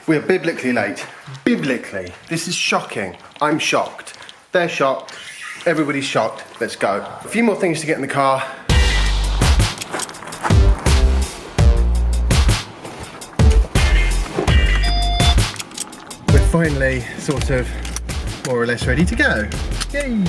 We're biblically late. Biblically. This is shocking. I'm shocked. They're shocked. Everybody's shocked. Let's go. A few more things to get in the car. We're finally sort of more or less ready to go. Yay!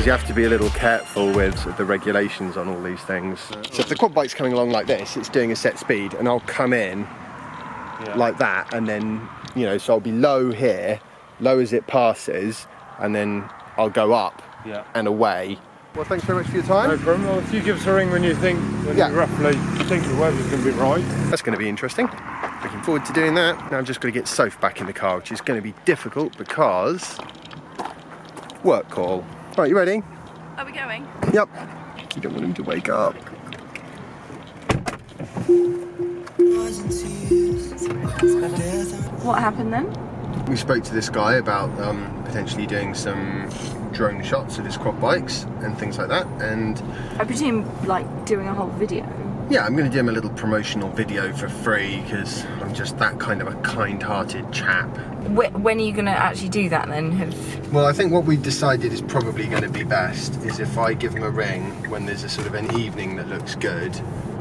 You have to be a little careful with the regulations on all these things. So if the quad bike's coming along like this, it's doing a set speed, and I'll come in like that, and then, you know, so I'll be low here, low as it passes, and then I'll go up and away. Well, thanks very much for your time. No problem. Well, if you give us a ring when you think, you roughly think the weather's going to be right. That's going to be interesting. Looking forward to doing that. Now I'm just going to get Soph back in the car, which is going to be difficult because work call. Right, you ready? Are we going? Yep. You don't want him to wake up. What happened then? We spoke to this guy about potentially doing some drone shots of his quad bikes and things like that, and I presume like doing a whole video. yeah, I'm going to do him a little promotional video for free because I'm just that kind of a kind-hearted chap. When are you going to actually do that then? Well, I think what we decided is probably going to be best is if I give him a ring when there's a sort of an evening that looks good,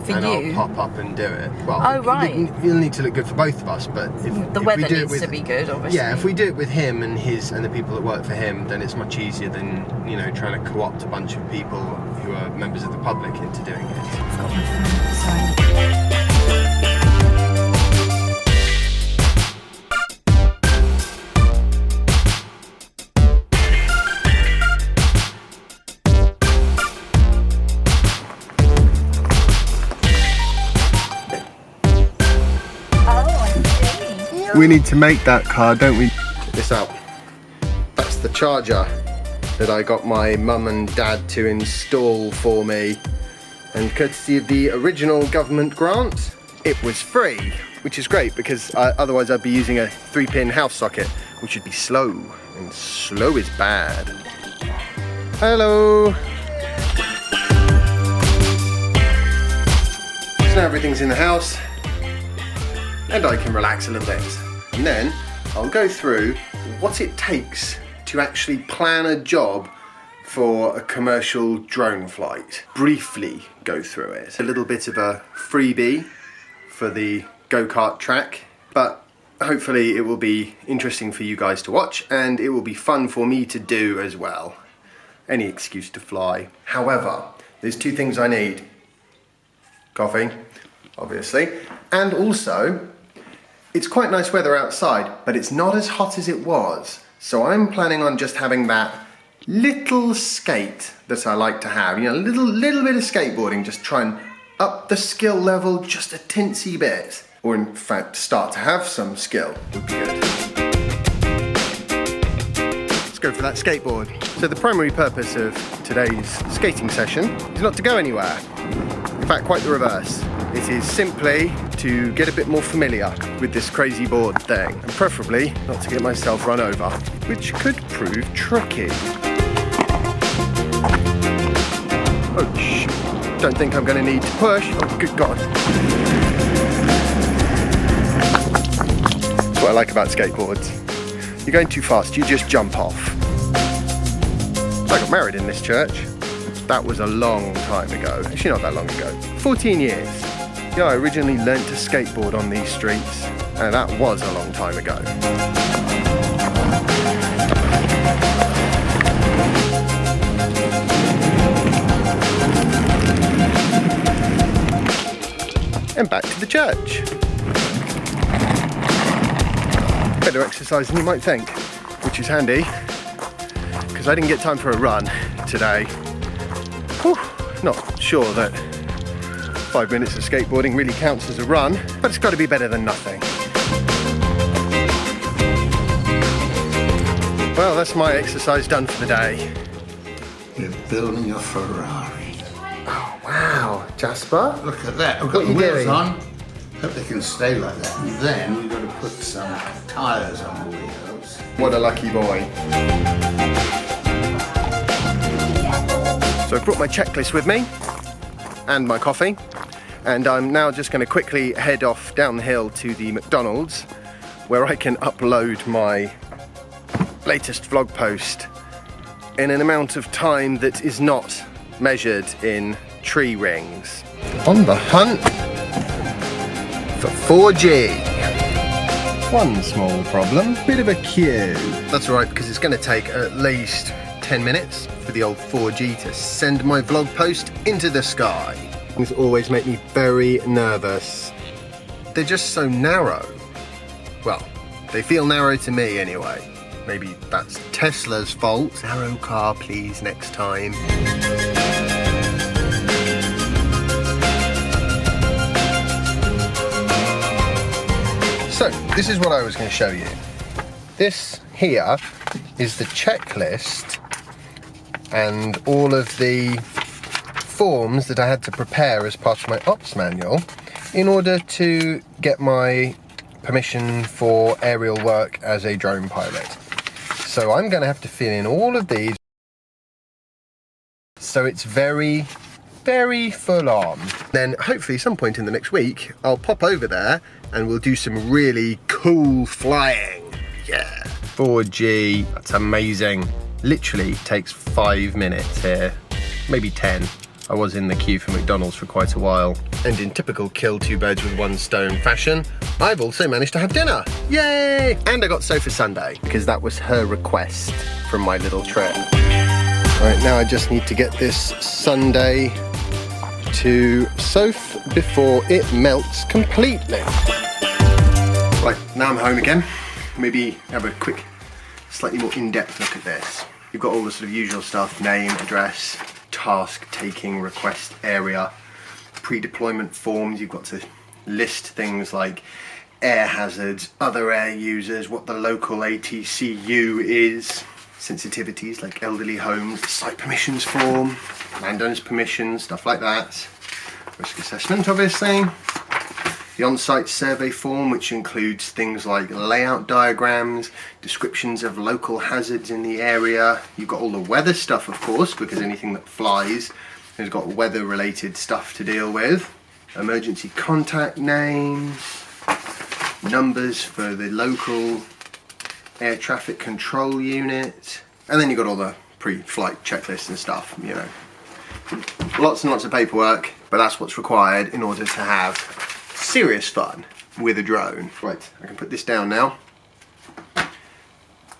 For and you? I'll pop up and do it. Well, Oh, right. It'll need to look good for both of us, but The if weather we do needs it with, to be good, obviously. yeah, if we do it with him and the people that work for him, then it's much easier than, you know, trying to co-opt a bunch of people who are members of the public into doing it. I've got my phone, sorry. We need to make that car, don't we? Check this out. That's the charger that I got my mum and dad to install for me. And courtesy of the original government grant, it was free, which is great because otherwise I'd be using a 3-pin house socket, which would be slow, and slow is bad. Hello. So now everything's in the house, and I can relax a little bit. And then I'll go through what it takes to actually plan a job for a commercial drone flight. Briefly go through it. A little bit of a freebie for the go-kart track, but hopefully it will be interesting for you guys to watch, and it will be fun for me to do as well. Any excuse to fly. However, there's 2 things I need. Coffee, obviously, and also it's quite nice weather outside, but it's not as hot as it was. So I'm planning on just having that little skate that I like to have. You know, a little bit of skateboarding, just try and up the skill level just a tinsy bit. Or in fact, start to have some skill would be good. Let's go for that skateboard. So the primary purpose of today's skating session is not to go anywhere. In fact, quite the reverse. It is simply to get a bit more familiar with this crazy board thing, and preferably not to get myself run over, which could prove tricky. Oh, shoot. Don't think I'm going to need to push. Oh, good God. That's what I like about skateboards. You're going too fast, you just jump off. I got married in this church. That was a long time ago. Actually, not that long ago. 14 years. Yeah, I originally learnt to skateboard on these streets, and that was a long time ago. And back to the church. Better exercise than you might think, which is handy, because I didn't get time for a run today. Whew, not sure that 5 minutes of skateboarding really counts as a run, but it's got to be better than nothing. Well, that's my exercise done for the day. You're building a Ferrari. Oh, wow, Jasper. Look at that. I've What got are the you wheels doing? on. Hope they can stay like that. And then you've got to put some tyres on the wheels. What a lucky boy. So I've brought my checklist with me and my coffee, and I'm now just going to quickly head off down the hill to the McDonald's where I can upload my latest vlog post in an amount of time that is not measured in tree rings. On the hunt for 4G. One small problem, bit of a queue. That's alright, because it's going to take at least 10 minutes for the old 4G to send my vlog post into the sky. Things always make me very nervous. They're just so narrow. Well, they feel narrow to me anyway. Maybe that's Tesla's fault. Narrow car, please, next time. So, this is what I was going to show you. This here is the checklist and all of the forms that I had to prepare as part of my ops manual in order to get my permission for aerial work as a drone pilot. So I'm going to have to fill in all of these. So it's very, very full on. Then hopefully some point in the next week, I'll pop over there and we'll do some really cool flying. Yeah. 4G, that's amazing. Literally takes 5 minutes here, maybe 10. I was in the queue for McDonald's for quite a while. And in typical kill two birds with one stone fashion, I've also managed to have dinner. Yay! And I got Sofa Sunday, because that was her request from my little trip. Right, now I just need to get this sundae to Soph before it melts completely. Right, now I'm home again. Maybe have a quick, slightly more in-depth look at this. You've got all the sort of usual stuff, name, address, task taking, request area, pre-deployment forms. You've got to list things like air hazards, other air users, what the local ATCU is, sensitivities like elderly homes, site permissions form, landowners permissions, stuff like that, risk assessment obviously, the on-site survey form, which includes things like layout diagrams, descriptions of local hazards in the area. You've got all the weather stuff, of course, because anything that flies has got weather-related stuff to deal with. Emergency contact names, numbers for the local air traffic control unit, and then you've got all the pre-flight checklists and stuff, you know. Lots and lots of paperwork, but that's what's required in order to have serious fun with a drone. Right, I can put this down now,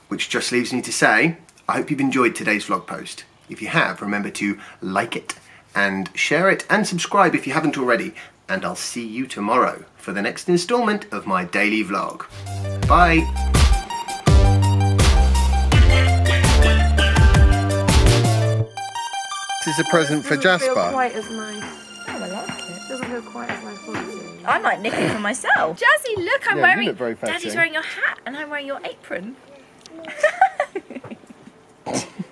which just leaves me to say, I hope you've enjoyed today's vlog post. If you have, remember to like it and share it and subscribe if you haven't already, and I'll see you tomorrow for the next installment of my daily vlog. Bye! This is a present for Jasper. Doesn't feel quite as nice. Oh, I like it. Doesn't feel quite as nice quality. I might nick it for myself. Jazzy, look, I'm Yeah, you wearing. look very fancy. Daddy's wearing your hat and I'm wearing your apron.